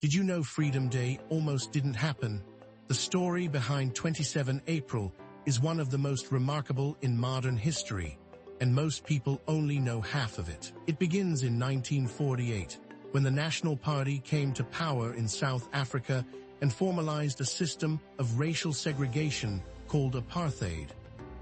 Did you know Freedom Day almost didn't happen? The story behind 27 April is one of the most remarkable in modern history, and most people only know half of it. It begins in 1948, when the National Party came to power in South Africa and formalized a system of racial segregation called apartheid.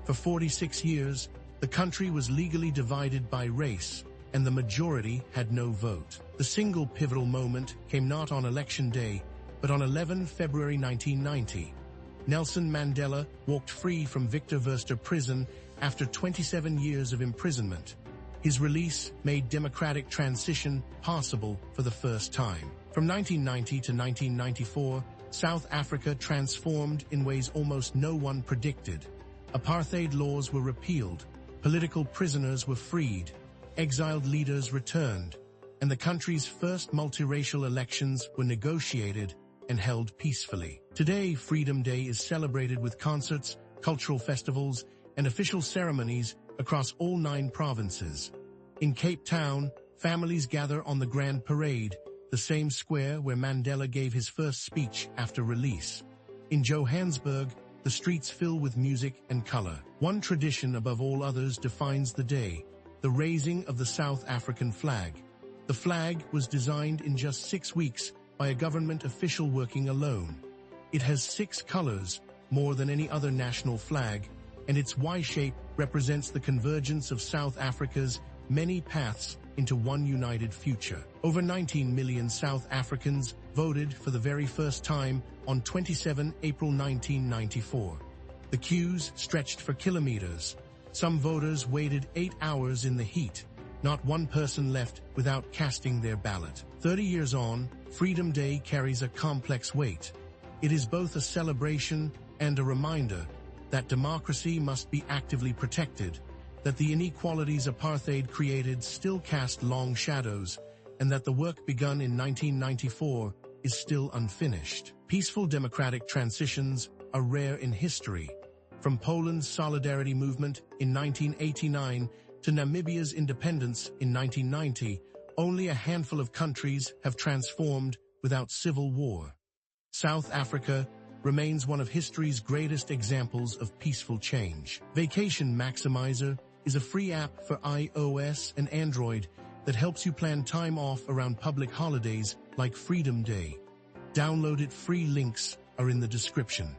For 46 years, the country was legally divided by race, and the majority had no vote. The single pivotal moment came not on Election Day, but on 11 February 1990. Nelson Mandela walked free from Victor Verster prison after 27 years of imprisonment. His release made democratic transition possible for the first time. From 1990 to 1994, South Africa transformed in ways almost no one predicted. Apartheid laws were repealed, political prisoners were freed, exiled leaders returned, and the country's first multiracial elections were negotiated and held peacefully. Today, Freedom Day is celebrated with concerts, cultural festivals, and official ceremonies across all 9 provinces. In Cape Town, families gather on the Grand Parade, the same square where Mandela gave his first speech after release. In Johannesburg, the streets fill with music and color. One tradition above all others defines the day: the raising of the South African flag. The flag was designed in just 6 weeks by a government official working alone. It has 6 colors, more than any other national flag, and its Y shape represents the convergence of South Africa's many paths into one united future. Over 19 million South Africans voted for the very first time on 27 April 1994. The queues stretched for kilometers. Some voters waited 8 hours in the heat. Not one person left without casting their ballot. 30 years on, Freedom Day carries a complex weight. It is both a celebration and a reminder that democracy must be actively protected, that the inequalities apartheid created still cast long shadows, and that the work begun in 1994 is still unfinished. Peaceful democratic transitions are rare in history. From Poland's solidarity movement in 1989 to Namibia's independence in 1990, only a handful of countries have transformed without civil war. South Africa remains one of history's greatest examples of peaceful change. Vacation Maximizer is a free app for iOS and Android that helps you plan time off around public holidays like Freedom Day. Download it free. Links are in the description.